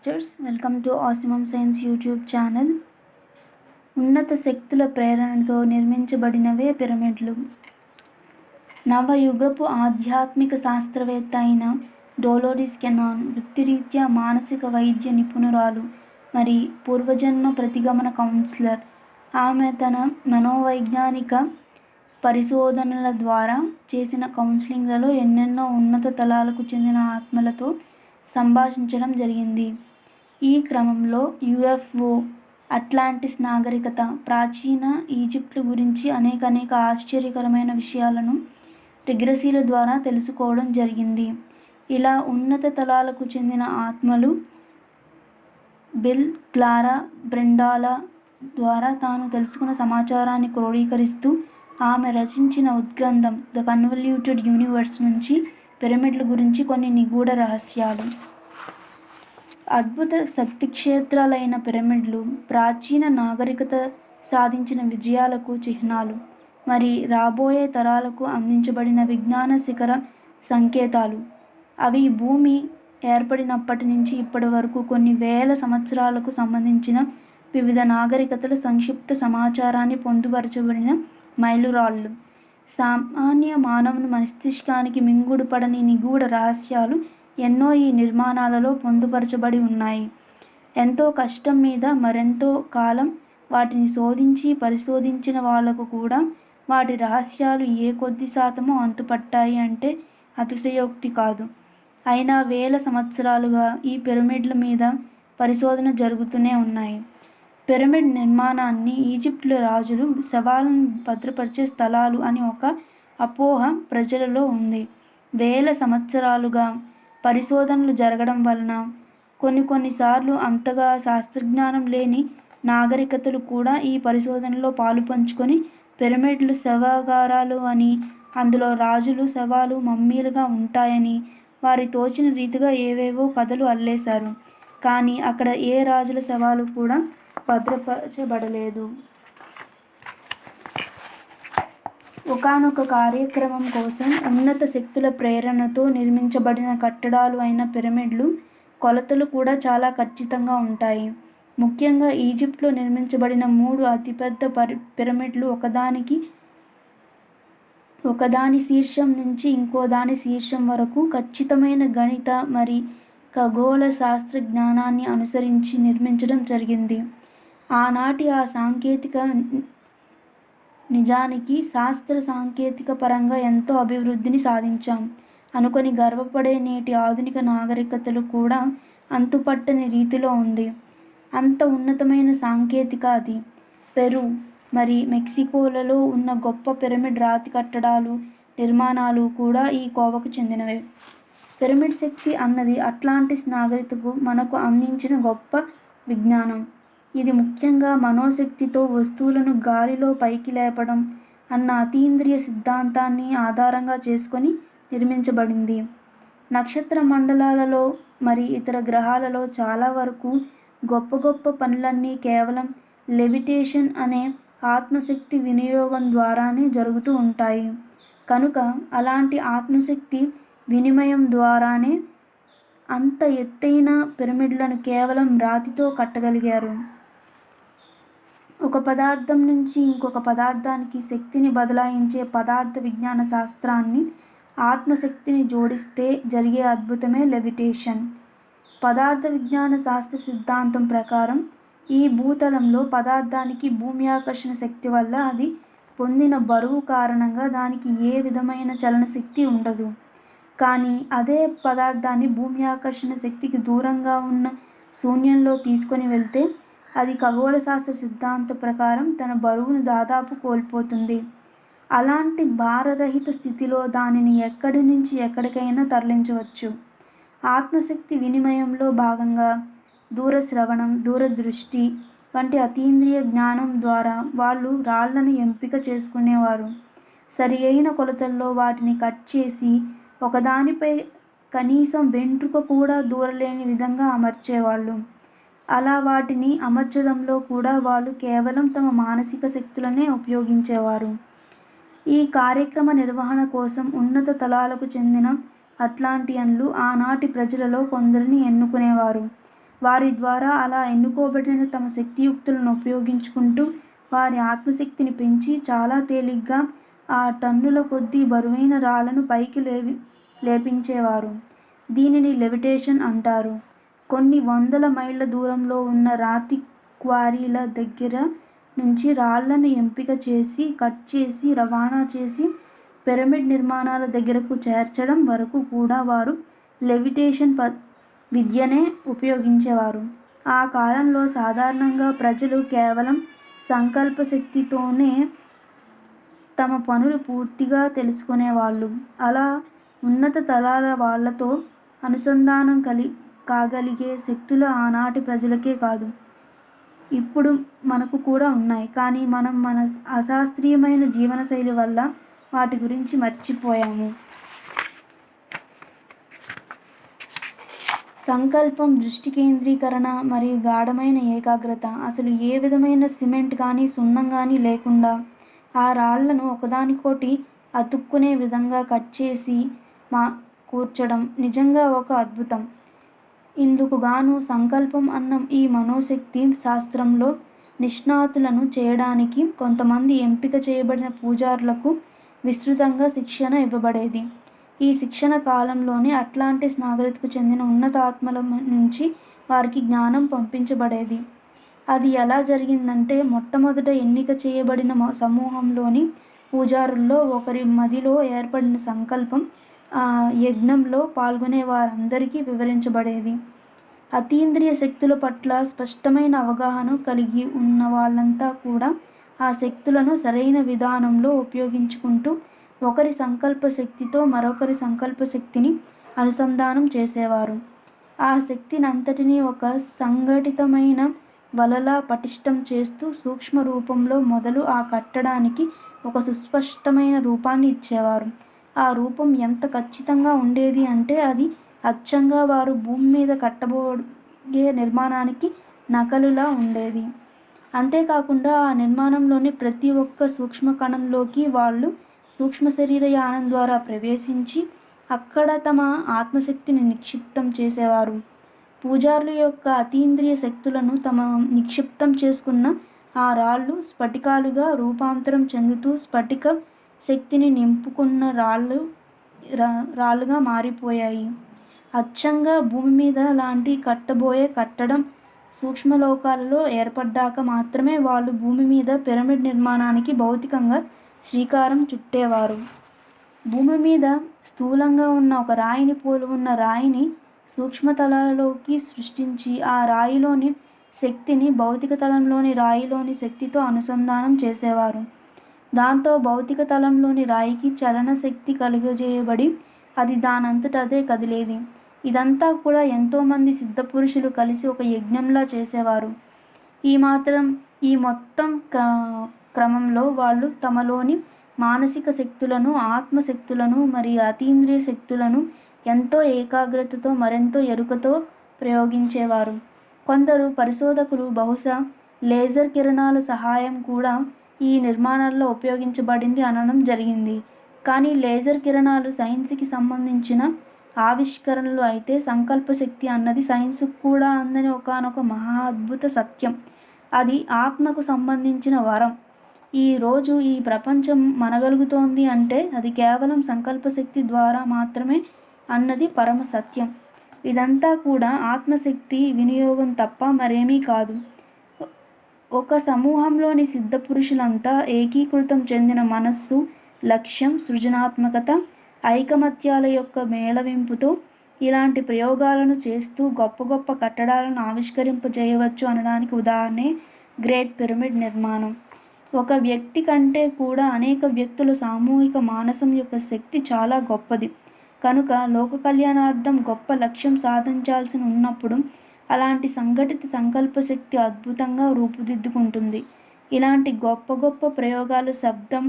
Masters, welcome to ఆసిమమ్ science YouTube channel. ఉన్నత శక్తుల ప్రేరణతో నిర్మించబడినవే పిరమిడ్లు. నవయుగపు ఆధ్యాత్మిక శాస్త్రవేత్త అయిన డోలోరిస్ కెనాన్ వృత్తిరీత్యా మానసిక వైద్య నిపుణురాలు మరి పూర్వజన్మ ప్రతిగమన కౌన్సిలర్. ఆమె తన మనోవైజ్ఞానిక పరిశోధనల ద్వారా చేసిన కౌన్సిలింగ్లలో ఎన్నెన్నో ఉన్నత తలాలకు చెందిన ఆత్మలతో సంభాషించడం జరిగింది. ఈ క్రమంలో యుఎఫ్ఓ, అట్లాంటిస్ నాగరికత, ప్రాచీన ఈజిప్టు గురించి అనేక ఆశ్చర్యకరమైన విషయాలను రిగ్రసీల ద్వారా తెలుసుకోవడం జరిగింది. ఇలా ఉన్నత తలాలకు చెందిన ఆత్మలు బిల్, క్లారా, బ్రెండాల ద్వారా తాను తెలుసుకున్న సమాచారాన్ని క్రోడీకరిస్తూ ఆమె రచించిన ఉద్గ్రంథం ద కన్వల్యూటెడ్ యూనివర్స్ నుంచి పిరమిడ్ల గురించి కొన్ని నిగూఢ రహస్యాలు. అద్భుత శక్తిక్షేత్రాలైన పిరమిడ్లు ప్రాచీన నాగరికత సాధించిన విజయాలకు చిహ్నాలు, మరి రాబోయే తరాలకు అందించబడిన విజ్ఞాన శిఖర సంకేతాలు. అవి భూమి ఏర్పడినప్పటి నుంచి ఇప్పటి వరకు కొన్ని వేల సంవత్సరాలకు సంబంధించిన వివిధ నాగరికతల సంక్షిప్త సమాచారాన్ని పొందుపరచబడిన మైలురాళ్ళు. సామాన్య మానవుని మస్తిష్కానికి మింగుడు పడని నిగూఢ రహస్యాలు ఎన్నో ఈ నిర్మాణాలలో పొందుపరచబడి ఉన్నాయి. ఎంతో కష్టం మీద మరెంతో కాలం వాటిని శోధించి పరిశోధించిన వాళ్లకు కూడా వాటి రహస్యాలు ఏ కొద్ది శాతమో అంతుపట్టాయి అంటే అతిశయోక్తి కాదు. అయినా వేల సంవత్సరాలుగా ఈ పిరమిడ్ల మీద పరిశోధన జరుగుతూనే ఉన్నాయి. పిరమిడ్ నిర్మాణాన్ని ఈజిప్టుల రాజులు శవాలను భద్రపరిచే స్థలాలు అని ఒక అపోహ ప్రజలలో ఉంది. వేల సంవత్సరాలుగా పరిశోధనలు జరగడం వలన కొన్నిసార్లు అంతగా శాస్త్రజ్ఞానం లేని నాగరికతలు కూడా ఈ పరిశోధనలో పాలు పంచుకొని పిరమిడ్లు శవాగారాలు అని, అందులో రాజులు శవాలు మమ్మీలుగా ఉంటాయని వారి తోచిన రీతిగా ఏవేవో కథలు అల్లేశారు. కానీ అక్కడ ఏ రాజుల శవాలు కూడా భద్రపరచబడలేదు. ఒకానొక కార్యక్రమం కోసం ఉన్నత శక్తుల ప్రేరణతో నిర్మించబడిన కట్టడాలు అయిన పిరమిడ్లు కొలతలు కూడా చాలా ఖచ్చితంగా ఉంటాయి. ముఖ్యంగా ఈజిప్టులో నిర్మించబడిన 3 అతిపెద్ద పిరమిడ్లు ఒకదాని శీర్షం నుంచి ఇంకో దాని శీర్షం వరకు ఖచ్చితమైన గణిత మరి ఖగోళ శాస్త్ర జ్ఞానాన్ని అనుసరించి నిర్మించడం జరిగింది. ఆనాటి ఆ సాంకేతిక నిజానికి శాస్త్ర సాంకేతిక పరంగా ఎంతో అభివృద్ధిని సాధించాం అనుకొని గర్వపడే నేటి ఆధునిక నాగరికతలు కూడా అంతుపట్టని రీతిలో ఉంది. అంత ఉన్నతమైన సాంకేతిక అది. పెరు మరి మెక్సికోలలో ఉన్న గొప్ప పిరమిడ్ రాతి కట్టడాలు నిర్మాణాలు కూడా ఈ కోవకు చెందినవే. పిరమిడ్ శక్తి అన్నది అట్లాంటిస్ నాగరికతకు మనకు అందించిన గొప్ప విజ్ఞానం. ఇది ముఖ్యంగా మనోశక్తితో వస్తువులను గాలిలో పైకి లేపడం అన్న అతీంద్రియ సిద్ధాంతాన్ని ఆధారంగా చేసుకొని నిర్మించబడింది. నక్షత్ర మండలాలలో మరి ఇతర గ్రహాలలో చాలా వరకు గొప్ప పనులన్నీ కేవలం లెవిటేషన్ అనే ఆత్మశక్తి వినియోగం ద్వారానే జరుగుతూ ఉంటాయి. కనుక అలాంటి ఆత్మశక్తి వినిమయం ద్వారానే అంత ఎత్తైన పిరమిడ్లను కేవలం రాతితో కట్టగలిగారు. ఒక పదార్థం నుంచి ఇంకొక పదార్థానికి శక్తిని బదలాయించే పదార్థ విజ్ఞాన శాస్త్రాన్ని ఆత్మశక్తిని జోడిస్తే జరిగే అద్భుతమే లెవిటేషన్. పదార్థ విజ్ఞాన శాస్త్ర సిద్ధాంతం ప్రకారం ఈ భూతలంలో పదార్థానికి భూమి ఆకర్షణ శక్తి వల్ల అది పొందిన బరువు కారణంగా దానికి ఏ విధమైన చలన శక్తి ఉండదు. కానీ అదే పదార్థాన్ని భూమి ఆకర్షణ శక్తికి దూరంగా ఉన్న శూన్యంలో తీసుకొని వెళ్తే అది ఖగోళ శాస్త్ర సిద్ధాంత ప్రకారం తన బరువును దాదాపు కోల్పోతుంది. అలాంటి భారరహిత స్థితిలో దానిని ఎక్కడి నుంచి ఎక్కడికైనా తరలించవచ్చు. ఆత్మశక్తి వినిమయంలో భాగంగా దూరశ్రవణం, దూరదృష్టి వంటి అతీంద్రియ జ్ఞానం ద్వారా వాళ్ళు రాళ్లను ఎంపిక చేసుకునేవారు. సరి అయిన కొలతల్లో వాటిని కట్ చేసి ఒకదానిపై కనీసం వెంట్రుక కూడా దూరలేని విధంగా అమర్చేవాళ్ళు. అలా వాటిని అమర్చడంలో కూడా వాళ్ళు కేవలం తమ మానసిక శక్తులనే ఉపయోగించేవారు. ఈ కార్యక్రమ నిర్వహణ కోసం ఉన్నత తలాలకు చెందిన అట్లాంటియన్లు ఆనాటి ప్రజలలో కొందరిని ఎన్నుకునేవారు. వారి ద్వారా అలా ఎన్నుకోబడిన తమ శక్తియుక్తులను ఉపయోగించుకుంటూ వారి ఆత్మశక్తిని పెంచి చాలా తేలిగ్గా ఆ టన్నుల కొద్దీ బరువైన రాళ్లను పైకి లేపించేవారు. దీనిని లెవిటేషన్ అంటారు. కొన్ని వందల మైళ్ళ దూరంలో ఉన్న రాతి క్వారీల దగ్గర నుంచి రాళ్లను ఎంపిక చేసి, కట్ చేసి, రవాణా చేసి పిరమిడ్ నిర్మాణాల దగ్గరకు చేర్చడం వరకు కూడా వారు లెవిటేషన్ విద్యనే ఉపయోగించేవారు. ఆ కాలంలో సాధారణంగా ప్రజలు కేవలం సంకల్ప శక్తితోనే తమ పనులు పూర్తిగా తెలుసుకునేవాళ్ళు. అలా ఉన్నత తలాల వాళ్లతో అనుసంధానం కాగలిగే శక్తులు ఆనాటి ప్రజలకే కాదు, ఇప్పుడు మనకు కూడా ఉన్నాయి. కానీ మనం మన అశాస్త్రీయమైన జీవనశైలి వల్ల వాటి గురించి మర్చిపోయాము. సంకల్పం, దృష్టి కేంద్రీకరణ మరియు గాఢమైన ఏకాగ్రత. అసలు ఏ విధమైన సిమెంట్ కానీ సున్నం కానీ లేకుండా ఆ రాళ్లను ఒకదానికోటి అతుక్కునే విధంగా కట్ చేసి కూర్చడం నిజంగా ఒక అద్భుతం. ఇందుకు గాను సంకల్పం అన్న ఈ మనోశక్తి శాస్త్రంలో నిష్ణాతులను చేయడానికి కొంతమంది ఎంపిక చేయబడిన పూజారులకు విస్తృతంగా శిక్షణ ఇవ్వబడేది. ఈ శిక్షణ కాలంలోనే అట్లాంటిస్ నాగరికతకు చెందిన ఉన్నతాత్మల నుంచి వారికి జ్ఞానం పంపించబడేది. అది ఎలా జరిగిందంటే, మొట్టమొదట ఎన్నిక చేయబడిన సమూహంలోని పూజారుల్లో ఒకరి మదిలో ఏర్పడిన సంకల్పం ఆ యజ్ఞంలో పాల్గొనే వారందరికీ వివరించబడేది. అతీంద్రియ శక్తుల పట్ల స్పష్టమైన అవగాహన కలిగి ఉన్న వాళ్ళంతా కూడా ఆ శక్తులను సరైన విధానంలో ఉపయోగించుకుంటూ ఒకరి సంకల్ప శక్తితో మరొకరి సంకల్ప శక్తిని అనుసంధానం చేసేవారు. ఆ శక్తిని అంతటినీ ఒక సంఘటితమైన వలలా పటిష్టం చేస్తూ సూక్ష్మ రూపంలో మొదలు ఆ కట్టడానికి ఒక సుస్పష్టమైన రూపాన్ని ఇచ్చేవారు. ఆ రూపం ఎంత ఖచ్చితంగా ఉండేది అంటే అది అచ్చంగా వారు భూమి మీద కట్టబోయే నిర్మాణానికి నకలులా ఉండేది. అంతేకాకుండా ఆ నిర్మాణంలోని ప్రతి ఒక్క సూక్ష్మ కణంలోకి వాళ్ళు సూక్ష్మ శరీర యానం ద్వారా ప్రవేశించి అక్కడ తమ ఆత్మశక్తిని నిక్షిప్తం చేసేవారు. పూజారుల యొక్క అతీంద్రియ శక్తులను తమ నిక్షిప్తం చేసుకున్న ఆ రాళ్ళు స్ఫటికాలుగా రూపాంతరం చెందుతూ స్ఫటిక శక్తిని నింపుకున్న రాళ్ళుగా మారిపోయాయి. అచ్చంగా భూమి మీద లాంటి కట్టబోయే కట్టడం సూక్ష్మలోకాలలో ఏర్పడ్డాక మాత్రమే వాళ్ళు భూమి మీద పిరమిడ్ నిర్మాణానికి భౌతికంగా శ్రీకారం చుట్టేవారు. భూమి మీద స్థూలంగా ఉన్న ఒక రాయిని పోలి ఉన్న రాయిని సూక్ష్మతలాలలోకి సృష్టించి ఆ రాయిలోని శక్తిని భౌతిక తలంలోని రాయిలోని శక్తితో అనుసంధానం చేసేవారు. దాంతో భౌతిక తలంలోని రాయికి చలన శక్తి కలుగజేయబడి అది దానంతట అదే కదిలేది. ఇదంతా కూడా ఎంతోమంది సిద్ధపురుషులు కలిసి ఒక యజ్ఞంలా చేసేవారు. ఈ మొత్తం క్రమంలో వాళ్ళు తమలోని మానసిక శక్తులను, ఆత్మశక్తులను మరియు అతీంద్రియ శక్తులను ఎంతో ఏకాగ్రతతో మరెంతో ఎరుకతో ప్రయోగించేవారు. కొందరు పరిశోధకులు బహుశా లేజర్ కిరణాల సహాయం కూడా ఈ నిర్మాణాల్లో ఉపయోగించబడింది అనడం జరిగింది. కానీ లేజర్ కిరణాలు సైన్స్కి సంబంధించిన ఆవిష్కరణలు అయితే సంకల్ప శక్తి అన్నది సైన్స్కు కూడా అందని ఒకానొక మహా అద్భుత సత్యం. అది ఆత్మకు సంబంధించిన వరం. ఈరోజు ఈ ప్రపంచం మనగలుగుతోంది అంటే అది కేవలం సంకల్పశక్తి ద్వారా మాత్రమే అన్నది పరమ సత్యం. ఇదంతా కూడా ఆత్మశక్తి వినియోగం తప్ప మరేమీ కాదు. ఒక సమూహంలోని సిద్ధపురుషులంతా ఏకీకృతం చెందిన మనస్సు, లక్ష్యం, సృజనాత్మకత, ఐకమత్యాల యొక్క మేళవింపుతో ఇలాంటి ప్రయోగాలను చేస్తూ గొప్ప గొప్ప కట్టడాలను ఆవిష్కరింపజేయవచ్చు అనడానికి ఉదాహరణే గ్రేట్ పిరమిడ్ నిర్మాణం. ఒక వ్యక్తి కంటే కూడా అనేక వ్యక్తుల సామూహిక మానసం యొక్క శక్తి చాలా గొప్పది. కనుక లోక కళ్యాణార్థం గొప్ప లక్ష్యం సాధించాల్సి ఉన్నప్పుడు అలాంటి సంఘటిత సంకల్ప శక్తి అద్భుతంగా రూపుదిద్దుకుంటుంది. ఇలాంటి గొప్ప గొప్ప ప్రయోగాలు శబ్దం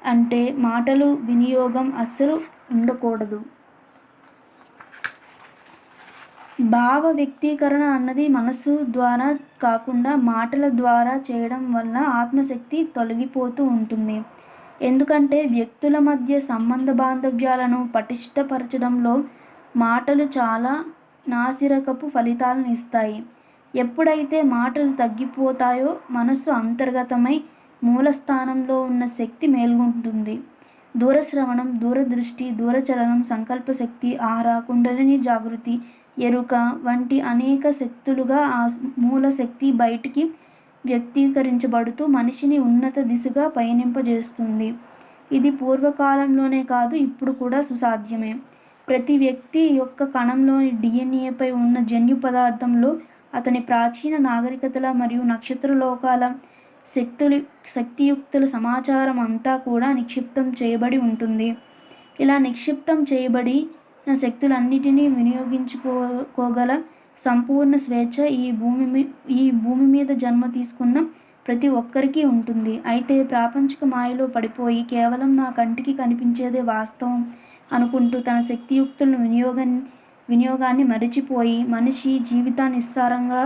అంటే మాటలు వినియోగం అస్సలు ఉండకూడదు. భావ వ్యక్తీకరణ అన్నది మనసు ద్వారా కాకుండా మాటల ద్వారా చేయడం వల్ల ఆత్మశక్తి తొలగిపోతూ ఉంటుంది. ఎందుకంటే వ్యక్తుల మధ్య సంబంధ బాంధవ్యాలను పటిష్టపరచడంలో మాటలు చాలా నాసిరకపు ఫలితాలను ఇస్తాయి. ఎప్పుడైతే మాటలు తగ్గిపోతాయో మనస్సు అంతర్గతమై మూలస్థానంలో ఉన్న శక్తి మేల్కొంటుంది. దూరశ్రవణం, దూరదృష్టి, దూరచలనం, సంకల్పశక్తి, ఆర, కుండలిని జాగృతి, ఎరుక వంటి అనేక శక్తులుగా ఆ మూల శక్తి బయటికి వ్యక్తీకరించబడుతూ మనిషిని ఉన్నత దిశగా పయనింపజేస్తుంది. ఇది పూర్వకాలంలోనే కాదు, ఇప్పుడు కూడా సుసాధ్యమే. ప్రతి వ్యక్తి యొక్క కణంలోని డిఎన్ఏపై ఉన్న జన్యు పదార్థంలో అతని ప్రాచీన నాగరికతల మరియు నక్షత్రలోకాల శక్తియుక్తుల సమాచారం అంతా కూడా నిక్షిప్తం చేయబడి ఉంటుంది. ఇలా నిక్షిప్తం చేయబడిన శక్తులన్నిటినీ వినియోగించుకోగల సంపూర్ణ స్వేచ్ఛ ఈ భూమి మీద జన్మ తీసుకున్న ప్రతి ఒక్కరికి ఉంటుంది. అయితే ప్రాపంచిక మాయలో పడిపోయి కేవలం నా కంటికి కనిపించేదే వాస్తవం అనుకుంటూ తన శక్తియుక్తులను వినియోగాన్ని మరిచిపోయి మనిషి జీవితాన్ని నిస్సారంగా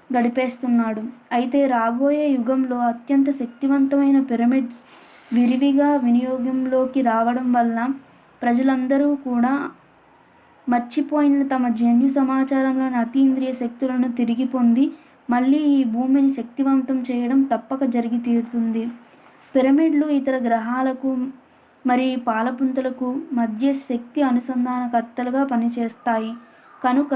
గడిపేస్తున్నాడు. అయితే రాబోయే యుగంలో అత్యంత శక్తివంతమైన పిరమిడ్స్ విరివిగా వినియోగంలోకి రావడం వల్ల ప్రజలందరూ కూడా మర్చిపోయిన తమ జన్యు సమాచారంలోని అతీంద్రియ శక్తులను తిరిగి పొంది మళ్ళీ ఈ భూమిని శక్తివంతం చేయడం తప్పక జరిగి తీరుతుంది. పిరమిడ్లు ఇతర గ్రహాలకు మరి పాలపుంతలకు మధ్య శక్తి అనుసంధానకర్తలుగా పనిచేస్తాయి. కనుక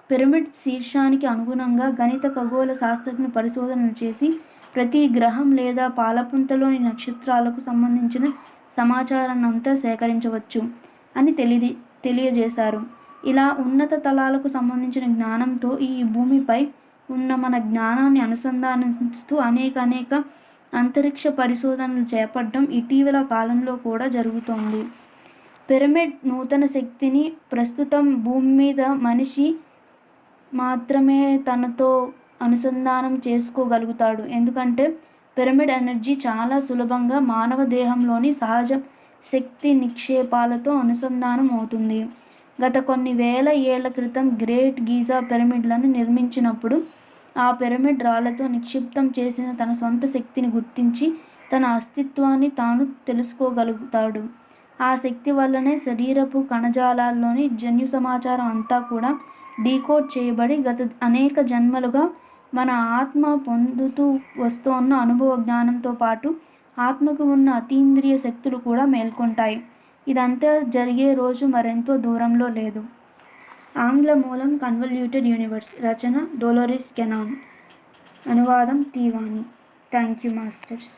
పిరమిడ్ శీర్షానికి అనుగుణంగా గణిత ఖగోళ శాస్త్రజ్ఞులు పరిశోధనలు చేసి ప్రతి గ్రహం లేదా పాలపుంతలోని నక్షత్రాలకు సంబంధించిన సమాచారాన్నంతా సేకరించవచ్చు అని తెలియజేశారు. ఇలా ఉన్నత తలాలకు సంబంధించిన జ్ఞానంతో ఈ భూమిపై ఉన్న మన జ్ఞానాన్ని అనుసంధానిస్తూ అనేక అంతరిక్ష పరిశోధనలు చేపట్టడం ఇటీవల కాలంలో కూడా జరుగుతోంది. పిరమిడ్ నూతన శక్తిని ప్రస్తుతం భూమి మీద మనిషి మాత్రమే తనతో అనుసంధానం చేసుకోగలుగుతాడు. ఎందుకంటే పిరమిడ్ ఎనర్జీ చాలా సులభంగా మానవ దేహంలోని సహజ శక్తి నిక్షేపాలతో అనుసంధానం అవుతుంది. గత కొన్ని వేల ఏళ్ల క్రితం గ్రేట్ గీజా పిరమిడ్లను నిర్మించినప్పుడు ఆ పిరమిడ్ రాళ్లతో నిక్షిప్తం చేసిన తన సొంత శక్తిని గుర్తించి తన అస్తిత్వాన్ని తాను తెలుసుకోగలుగుతాడు. ఆ శక్తి వల్లనే శరీరపు కణజాలాల్లోని జన్యు సమాచారం అంతా కూడా డీకోడ్ చేయబడి గత అనేక జన్మలుగా మన ఆత్మ పొందుతూ వస్తోన్న అనుభవ జ్ఞానంతో పాటు ఆత్మకు ఉన్న అతీంద్రియ శక్తులు కూడా మేల్కొంటాయి. ఇదంతా జరిగే రోజు మరెంతో దూరంలో లేదు. ఆంగ్ల మూలం కన్వల్యూటెడ్ యూనివర్స్. రచన డోలోరిస్ కెనాన్. అనువాదం T Vani. Thank you masters.